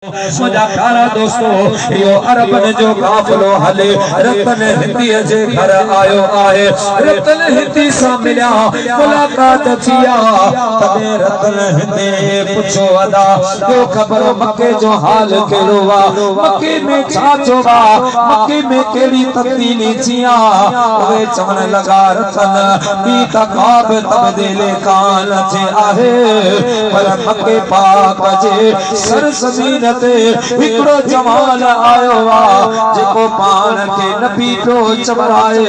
मुझा प्यारा दोस्तों यो अरबन जो काफिलो हले रतन हिंदी जे घर आयो आहे रतन हिंदी सा मिलिया मुलाकात थिया तबे रतन हिंदी पुछो अदा तो खबर मक्के जो हाल केड़ो वा मक्के में छा जो वा मक्के में केड़ी तब्दीली थिया वे चवण लगा रतन बी तकाब तब्दीले कान थे आहे पर मक्के पाक जे सरजमीन हिकड़ो जवान आयो वा जेको पान के नबी तो चमराए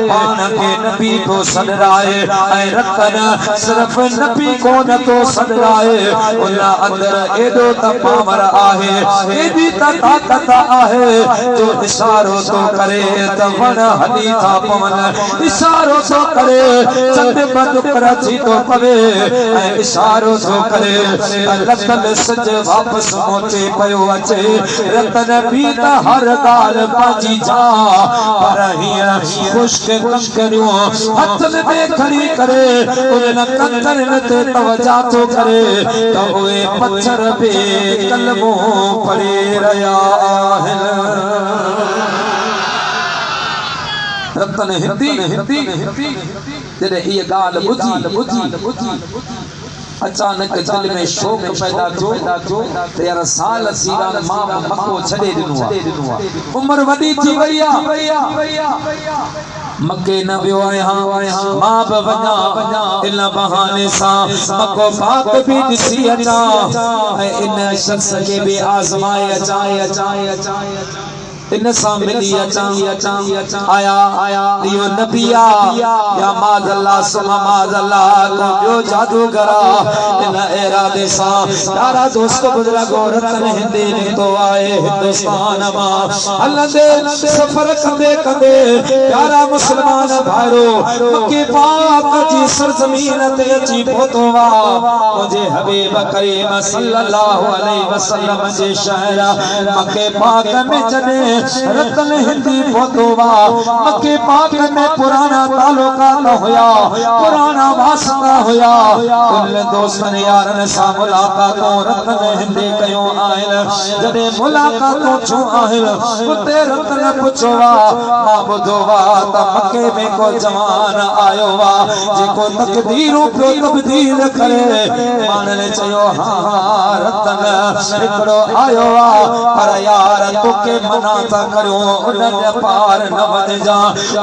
पान के नबी तो सदराए ऐ रतन सिर्फ नबी को न तो सदराए उन अंदर एडो त पावर आहे एडी त ताकत आहे जो इशारो तो करे त वण हली था पवन इशारो तो करे चंद बद कराची तो पवे ऐ इशारो तो करे रतन सज वापस मोटे पयो अचे रतन भी त हर गाल पाजी जा पर हिया खुश्क कंकरियो हथ में खड़ी करे उन कंकर में ते तवजा तो करे तो वे पत्थर पे कलमो पड़े रया है रतन हिंदी जदे ये गाल बुझी अचानक दिल में शौक पैदा थियो यार साल सीरान मां मक्को छडे दिनो उम्र वडी थी वईया मक्के न वियो आया मां बवना इन बहाने सा मक्को पाक भी दिसी अचा इन शख्स के भी आजमाए अचा इन सा मिली अचा आया यो नबिया या माज़ल्ला सुमा माज़ल्ला को जो जादूगरा इन इरादे सा तारा दोस्त बुजुर्गो रतन हिंदी ने तो आए हिंदुस्तान मा अल्लाह दे सफर कंदे प्यारा मुसलमान भाइरो मक्के पाक जी सरजमीन ते अची पहुतो वा मुझे हबीब करीम सल्लल्लाहु अलैहि वसल्लम जे शहर मक्के पाक में जने रतन हिंदी पहुतोवा मक्के पाक में पुराना ताल्लुकात होया पुराना वास्ता होया कुल दोस्तन यारन सा मुलाकातों रतन हिंदी कयो आहिल जदे मुलाकातों छो आहिल उते रतन पुछोवा मां बुधोवा त मक्के में को जवान आयो वा जेको तकदीरों पे तब्दील करे मानने चयो हां रतन हिकड़ो आयो वा पर यार तोके मना करो उन पार न बन जा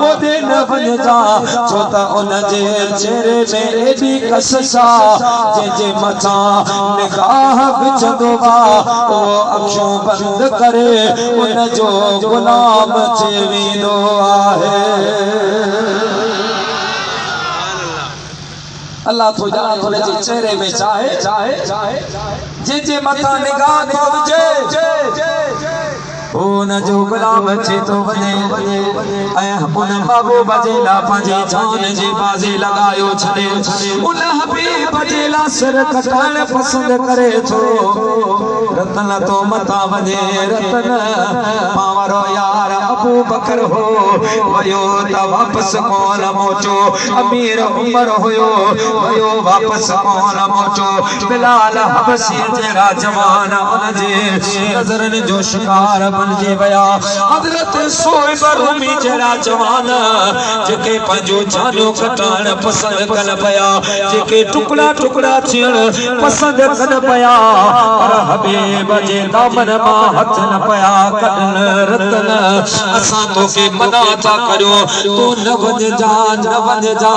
ओदे न बन जा छो त उन जे चेहरे में एडी कससा जे मथा निगाह विचंदो वा ओ अखियों बंद करे उन जो गुलाम चेवींदो आहे अल्लाह तो जाने उन जे चेहरे में चाहे जे मथा निगाह तो विझे ओ न जो गुलाम चे तो वने ऐ उन महबूब जे ला पंजे जान जे बाजे लगायो छडे उन हबीब जे ला सर कटाण पसंद करे थो रतन तो मता वने रतन पावरो यार अबू बकर हो वयो त वापस कोन मोचो अमीर उमर होयो वयो वापस कोन मोचो बिलाल हबशी जेड़ा जवान उन जे नजरन जो शिकार बन वया हजरत सोइब रूमी जड़ा जवान जेके पंजो जानो कटाण पसंद कन पया जेके टुकड़ा टुकड़ा थियण पसंद कन पया पर हबीब जे दामन मा हथ न पया कढन रतन असा तो के मना था करियो तू न वञ जा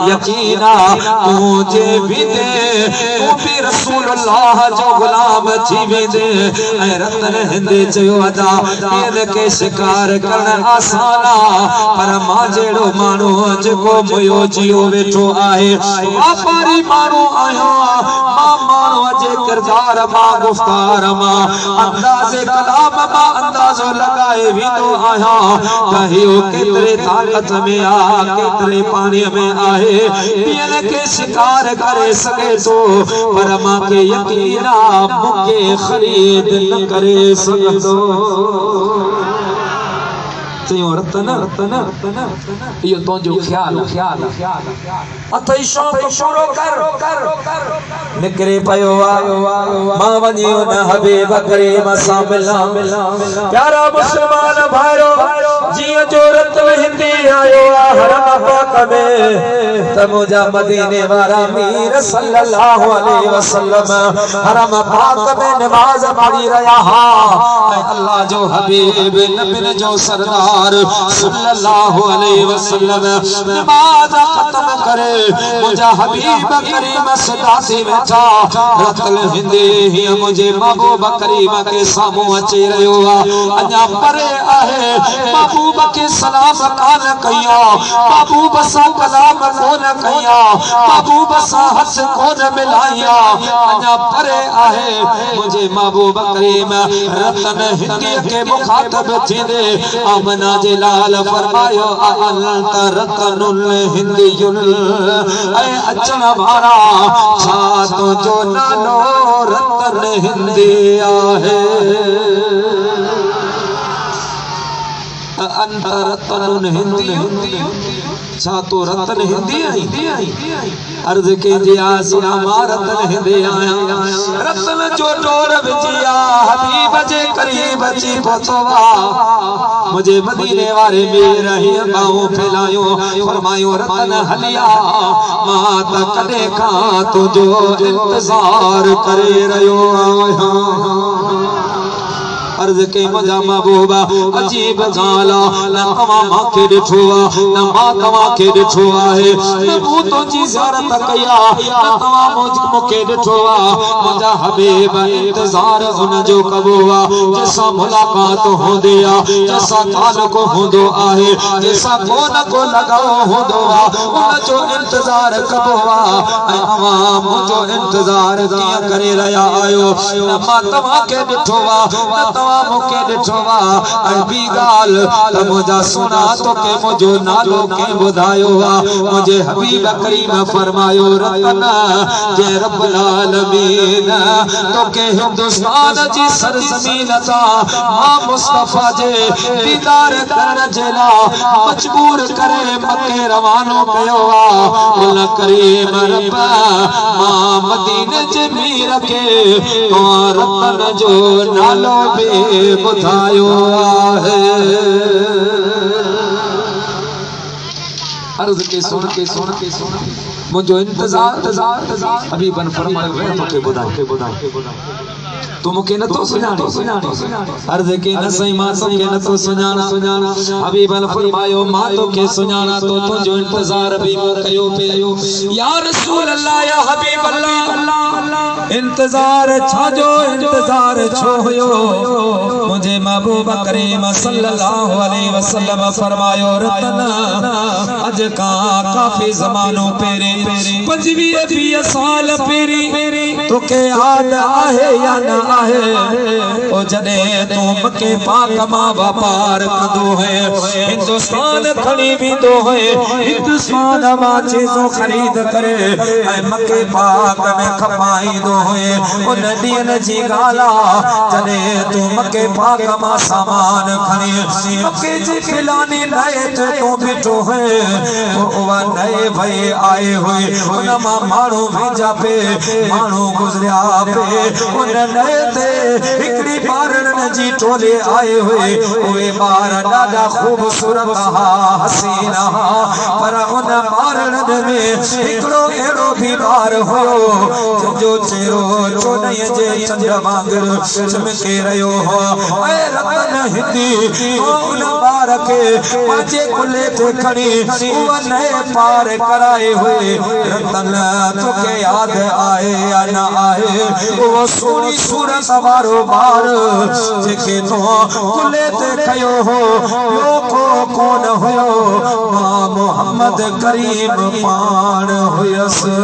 यकीना तू जे भी दे तू भी रसूल अल्लाह जो गुलाम थी वेंदे ऐ रतन हिंदे चयो अदा के शिकार करण आसाना पर मां जेड़ो मानो जेको मोयो जियो वेठो आहे व्यापारी मानो आयो मां मानो जे किरदार मां गुफ्तार मां अंदाज़े कलाम मां अंदाज़ो लगाए भी तो आया कहियो केतरे ताकत में आ केतरे पानी में आहे पियन के शिकार करे सके तो पर मां के यकीना मुके खरीद न करे सकदो चयो रतन इहो तुंहिंजो ख्याल अथई शौक़ पूरो कर निकरे पयो मां वञी उन हबीब करीम सां मिलां प्यारा मुस्लमान भाइरो जीअं जो रतन हिंदी आयो हरम पाक में त मुंहिंजा मदीने वारा मीर सल्लल्लाहु अलैहि वसल्लम हरम पाक में नमाज पढ़ी रहा ऐं अल्लाह जो हबीब नबिन जो सरदार सल्लल्लाहु अलैहि वसल्लम नमाज खत्म करे मुंहिंजा हबीब करीम सदासी वेठा रतन हिंदी ही मुंहिंजे महबूब करीम के साम्हूं अची रहियो अञा परे आहे महबूब के सलाम कान कया महबूब सां कलाम कोन कया महबूब सां हथ कोन मिलाया अञा परे आहे मुझे महबूब करीम रतन हिंदी के मुखातब थींदे आमना जे लाल फरमायो अंत रतनुल हिंदीयुल ऐ अचण वारा छा तुंहिंजो नालो रतन हिंदी आहे अंत रतनुल हिंदी छा तो रतन हिंदी आई अर्ज के जिया सुना मां रतन हिंदी आया रतन जो डोर विजिया हबीब जे करीब अची पहुतवा मुझे मदीने वारे में रही बाहूं फैलायो फरमायो रतन हलिया मां त कदे का तुझो इंतजार करे रहियो आहियां अर्ज के मुझा महबूबा अजीब गाला न तवा मां के ॾिठो न मां तवा के ॾिठो आहे न मूं तुंहिंजी ज़ियारत कया न तवा मूंखे ॾिठो मुंहिंजा हबीब इंतज़ार हुन जो कबो जैसा मुलाकात हूंदी जैसा ताल्लुक़ हूंदो आहे जैसा को लगाओ हूंदो उन जो इंतज़ार कबो ऐं अवां मुंहिंजो इंतज़ार कीअं करे रहिया आहियो न मां तव्हां खे ॾिठो न मुके ॾिठो ऐं ॿी ॻाल्हि त मुंहिंजा सुना तोखे मुंहिंजो नालो कंहिं ॿुधायो मुंहिंजे हबीब करीम फरमायो रतन जे रब्बुल आलमीन तोखे हिंदुस्तान जी सरज़मीन तां मां मुस्तफ़ा जे दीदार करण जे लाइ मजबूर करे मके रवानो कयो उन करीम रब मां मदीने जे मीर खे रतन जो नालो बि बुधायो आहे अर्ज के सुन मुझो इंतजार अभी बन फरमायो है तोखे बुधाए तू मुके न तो सुञाणे अर्ज के न सही मां तोखे न तो सुञाणा हबीब फरमायो मां तोखे सुञाणा तो तुंहिंजो इंतजार भी मूं कयो पियो या रसूल अल्लाह या हबीब अल्लाह इंतजार छाजो इंतजार छो हुयो मुझे महबूब करीम सल्लल्लाहु अलैहि वसल्लम फरमायो रतन अज का काफी ज़मानो पेरे 25 साल पेरी तोखे याद आहे या न आहे ओ जदे तू मके पाक मां व्यापार कंदो है हिंदुस्तान खणी वेंदो है हिंदुस्तान मां चीज़ों खरीद करे ऐ मके पाक में खपाईंदो है उन ॾींहं जी ॻाल्हि जदे तू मके पाक मां सामान खणी मके जे खिलाने नए ते तू बीठो है उहा नए भई आए हुए उन मां माण्हू भेजा पे माण्हू गुज़रिया पे उन नए ते हिकड़ी ॿारनि जी टोले आए हुए उहे ॿार ॾाढा ख़ूबसूरत हसीना पर उन ॿारनि में हिकिड़ो अहिड़ो भी ॿार हुयो जंहिंजो चेहरो चोॾहं जे चंड वांगुरु चमके रहियो हो ऐं रतन हिंदी उन ॿार खे पंहिंजे कुल्हे ते खणी उहा नए पार कराए हुए रतन तोखे यादि आहे या न आहे उहो सोनी सूरत वारो ॿार जेके तो कुल्हे ते खयो हो ॿियो को कोन हुयो मां मोहम्मद करीम पाण हुयसि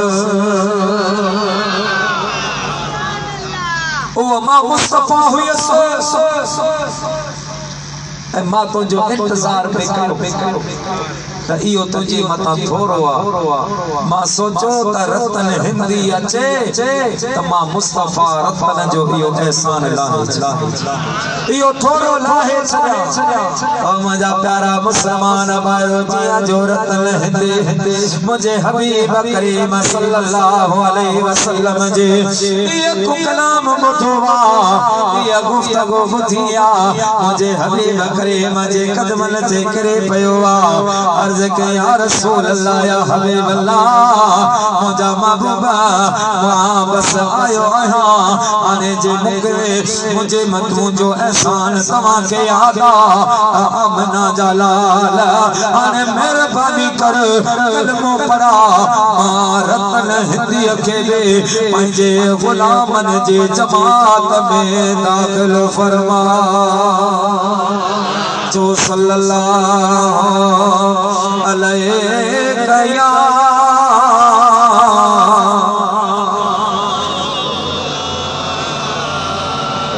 ओ मां मुस्तफा हुयसि ऐं मां तुंहिंजो इंतज़ार पे कयो त इहो तुंहिंजी मथां थोरो आहे। मां सोचो त रतन हिंदी अचे त मां मुस्तफ़ा रतन जो इहो एहसान लाहे इहो थोरो लाहे छॾिया। ओ मुंहिंजा प्यारा मुस्लमान भाइयो जिया जो रतन हिंदी मुझे हबीब करीम सल्लल्लाहु अलैहि वसल्लम जे ये कलाम ॿुधोवा ये गुफ्तगू ॿुधिया मुझे हबीब करीम जे कदमन ते करे पियो आ। अर्ज़ के या रसूल अल्लाह या हबीब अल्लाह मुझा महबूबा वहां बस आयो आया आने जे मुझे मतू जो एहसान तवा के याद आमना जलाल आने मेहरबानी कर कलमो पढ़ा रतन हिंदी के बे पंहिंजे गुलामन जे जमात में दाखिल फरमा जो सल्लल्लाहु अलैहि या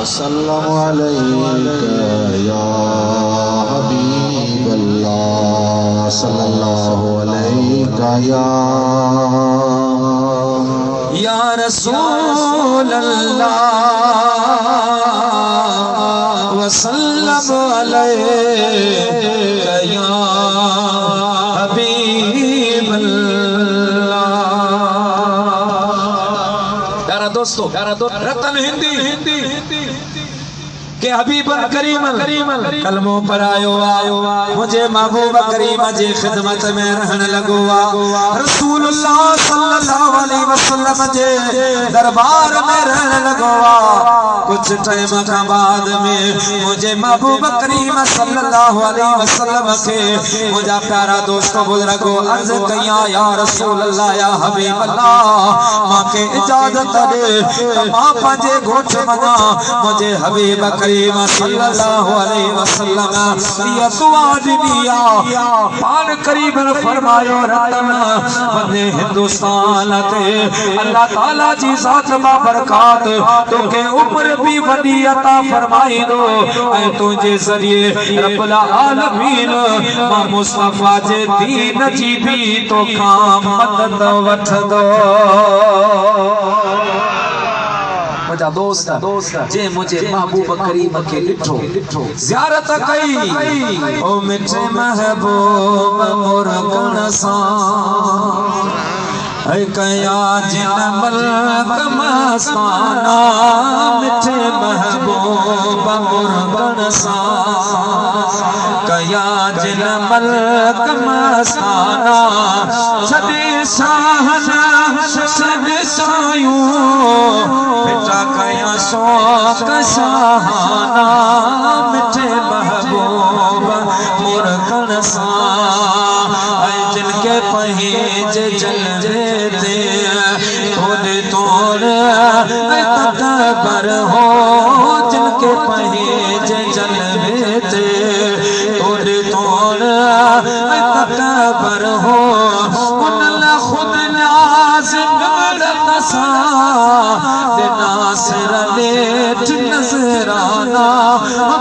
सल्लल्लाहु अलैहि या हबीब अल्लाह सल्लल्लाहु अलैहि या रसूल अल्लाह वसल्लम अलैहि या हबीब अल्लाह। प्यारा दोस्तों रतन हिंदी के हबीब करीम कलमो पर आयो मुझे महबूब करीम जी खिदमत में रहन लगो रसूलुल्लाह सल्लल्लाहु अलैहि वसल्लम जे दरबार में रहन लगो। कुछ टाइम का बाद में मुझे महबूब करीम सल्लल्लाहु अलैहि वसल्लम के मुझा प्यारा दोस्तों बुजुर्गो अर्ज कया या रसूल अल्लाह या हबीब अल्लाह मां के इजाजत दे मां पंजे घोट मना मुझे हबीब करीम सल्लल्लाहु अलैहि वसल्लम ये दुआ दिया पान करीम फरमायो रतन बने हिंदुस्तान ते अल्लाह ताला जी जात बा बरकात तोके उम्र भी वडी अता फरमाई दो ऐ तुझे जरिए रब्बुल आलमीन मां मुस्तफा जे दीन जी भी तो काम मदद वठ दो। मुझा दोस्त जे मुझे महबूब करीम के लिठो ज़ियारत कई ओ मिठे महबूब मोर कणसा है कया जिन मलक मस्ताना मिठे महबूब मोर कणसा कया जिन मलक मस्ताना छदे शाहना छदे सायूं बेटा कया शौक शाहाना मिठे महबूब मोर कणसा जिनके पहेज जलवे दे थोड़े तोड़ तकबर हो जिनके पहेज जलवे दे थोड़े तोड़ तकबर हो उनला खुद नाज़िम नसा नासिर लेट नजराना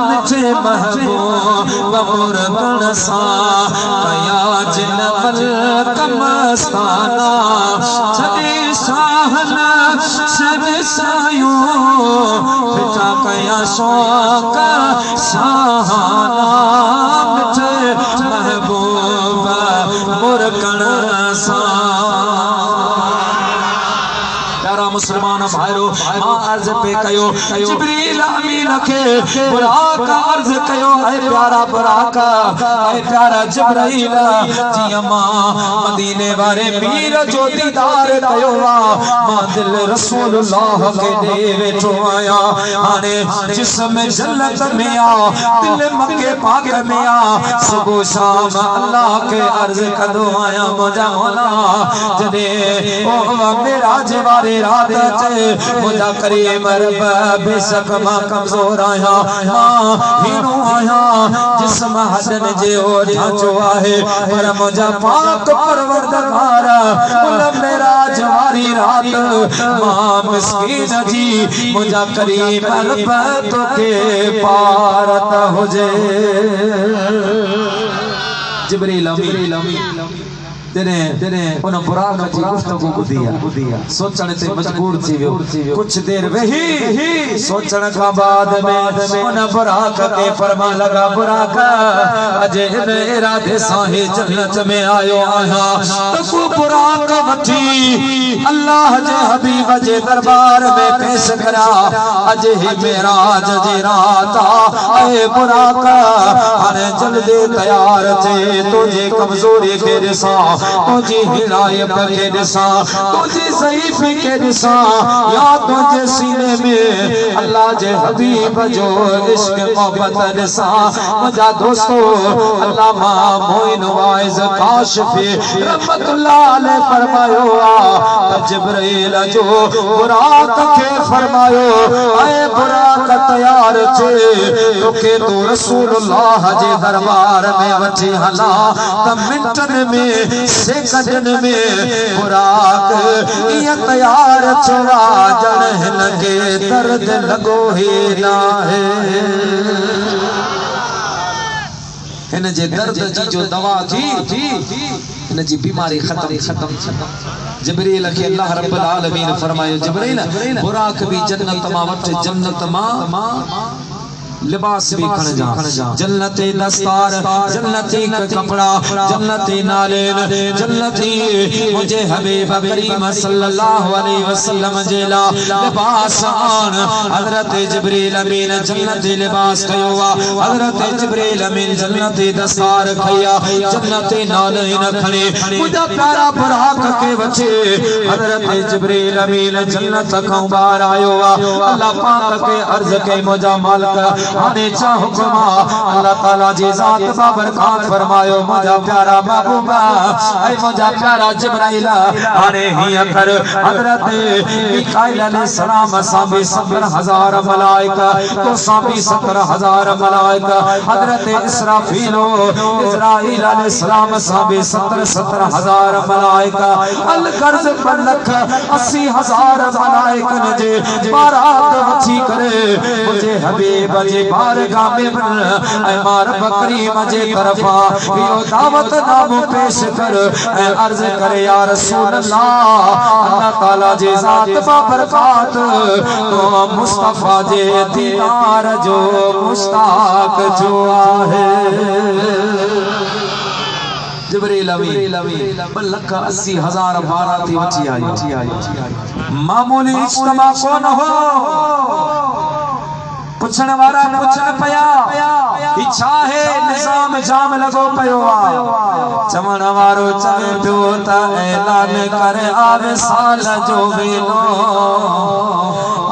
मिठे महबूब मोर कणसा कया जिन मलक मस्ताना छदे शाहना शब सायूं बेटा कया शौक शाहाना मिठे महबूब मोर कणसा। प्यारा मुसलमान भाइरो मां अर्ज पे कयो जिब्रील अमीन के बुराक अर्ज कयो ऐ प्यारा बुराक ऐ प्यारा जिब्राइल जिया मां मदीने वाले मीर जो दीदार कयो मां दिल रसूलुल्लाह के दे बैठो आया आने जिस्म जन्नत में आ दिल मक्के पाक में आ सुबह शाम अल्लाह के अर्ज कदो आया मुझा मौला जदे ओ मेरा जवारे रात चे मुझा करीम रब बेशक मां कमजोर आया मां हीनो आया जिस्म हसन जे ओ ढांचो आहे पर मुझा पाक परवरदिगार उल मेरा जवारी रात मां मिस्कीन जी मुझा करीम रब तो के पारत हो जे। जिब्रील अमीन तेरे उन बुराक जी गुफ्तगू बुधिया सोचण ते मजबूर थी वियो कुछ देर वेही सोचण का बाद में उन बुराक के फरमा लगा बुराक अजे मेरा दे साहे जन्नत में आयो आया तो बुराक वठी अल्लाह जे हबीब जे दरबार में पेश करा अजे मेराज जी रात ए बुराक अरे जल्दी तैयार थे तुझे कमजोरी के दिसा तुझी हिदायत के दिशा तुझी ज़ईफ़ी के दिशा या तुझे सीने में अल्लाह जे हबीब जो इश्क मोहब्बत दिशा मुझा दोस्तों अल्लामा मोइन वाइज काशिफ़ी रहमतुल्लाह अलैह फरमायो जिब्रील जो बुराक के फरमायो ऐ बुराक तैयार थे तोके तो रसूलुल्लाह जे दरबार में वठी हला त मिनटन में सेकंड में बुराक ये तैयार छोड़ा जन लगे दर्द लगो ही ना है इन जे दर्द जी जो दवा थी इन जी बीमारी खत्म जिब्रील के अल्लाह रब्बुल आलमीन फरमायो जिब्रील बुराक भी जन्नत मा वठ जन्नत मा लिबास भी खण जा जन्नती दस्तार जन्नती कपड़ा जन्नती नालेन जन्नती मुझे हबीब करीम सल्लल्लाहु अलैहि वसल्लम जेला लिबास आन हजरत जिब्रील अमीन जन्नती लिबास कयोवा हजरत जिब्रील अमीन जन्नती दस्तार खया जन्नती नालेन खणे मुझा प्यारा बुराक के वचे हजरत जिब्रील अमीन जन्नत खां बाहर आयो अल्लाह पाक के अर्ज के मुझा मालिक आने चा हुक्मा अल्लाह ताला जी जात बाबरकात फरमायो मुझा प्यारा महबूबा ऐ मुझा प्यारा जिब्राइल आने ही कर हजरत मिकाईल अलैहि सलाम साबी 70,000 मलाइका तो साबी 70,000 मलाइका हजरत इसराफील इजराइल अलैहि सलाम साबी 70,000 मलाइका अल कर्ज पर लख 80,000 मलाइकन जे बारात वठी करे मुझे हबीब जे बारगाह में बन ऐ मार बकरी मजे तरफा यो दावत नामो पेश कर ऐ अर्ज करे या रसूल अल्लाह अल्लाह ताला जे जात बाबरकात तो मुस्तफा जे दीदार जो मुश्ताक जो आहे जिब्रील अमीन लख 80,000 बाराती वठी आई मामूली इज्तिमा कोन हो पुछण वारा पुछण पया इच्छा है निजाम जाम लगो पयो चवण वारो चवे पियो त ऐलान कर आवे साल जो वेलो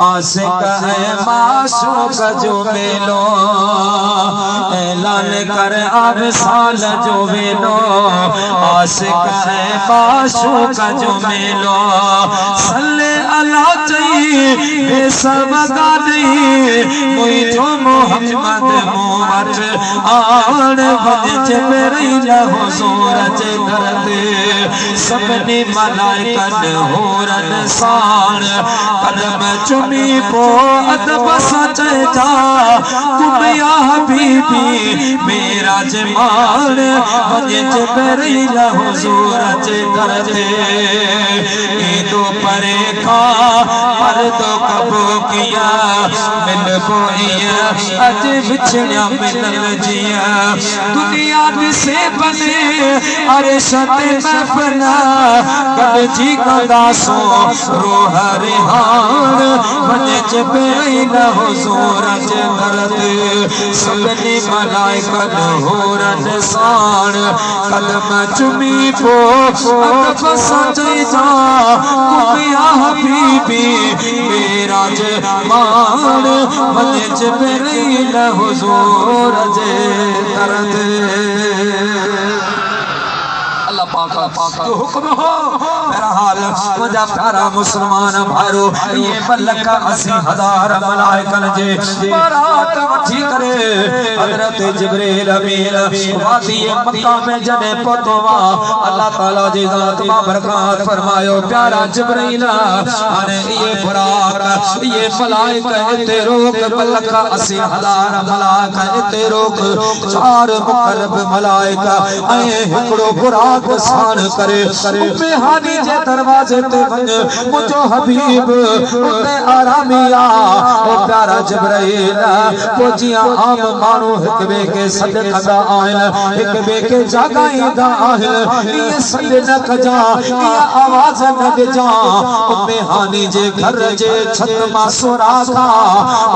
आशिक है माशूक जो मेलो ऐलान कर आवे साल जो वेलो आशिक है माशूक जो मेलो सल्ले अला चाहिए बेसबगा नहीं मुझो मोहम्मद मोहम्मद आन वज जिब्रील हुजूर जे दरदे सबने मलाइकन होरन साण कदम चुमी पो अदब सचदा कुबिया हबीबी मेरा जमान वज जिब्रील हुजूर जे दरदे ए दो परे का पर तो कबो किया मिल अज बिछड़िया मिलन जिया दुनिया से बने अरे शते महफना कल जी कदासो रोह रिहान बने जिब्रील हुजूर जे दरद सबने मलाइकन होरन साण कदम चुमी पो अदब सजदा कुबिया हबीबी मेरा जमान वज जिब्रील हुजूर जे दरद अल्लाह पाक जो हुक्म हो बहरहाल मुझा प्यारा मुसलमान भाइरो ये मलक 80,000 मलाइकन जे बारात वठी करे हजरत जिब्रील अमीन वादी मक्का में जने पहुंचवा अल्लाह ताला जी जात बाबरकात फरमायो प्यारा जिब्रील अने ये बुराक ये मलाइका ते रोक मलक 80,000 मलाइका ते रोक 4 मुकर्रब मलाइका आए हिकड़ो बुराक सान करे उम्मे हानी जे दरवाजे ते वञ मुझो हबीब उते आरामिया ओ प्यारा जिब्राइल पोजिया आम मानू एक बे के सद कंदा आहिन एक बे के जागाईंदा आहिन ये सद न कजा ये आवाज न दजा उम्मे हानी जे घर जे छत मा सुराखा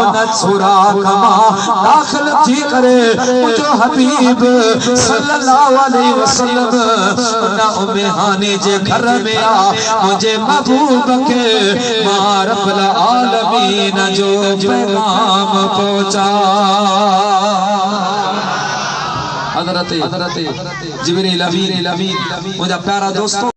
उन सुराखा मा दाखिल थी करे मुझो हबीब सल्लल्लाहु अलैहि वसल्लम ना उम्मे हानी जे घर में आ मुझे महबूब के मां रब्बुल आलमीन जो पैगाम पहुंचा हजरत जिब्रील अमीन मुझे प्यारा दोस्तों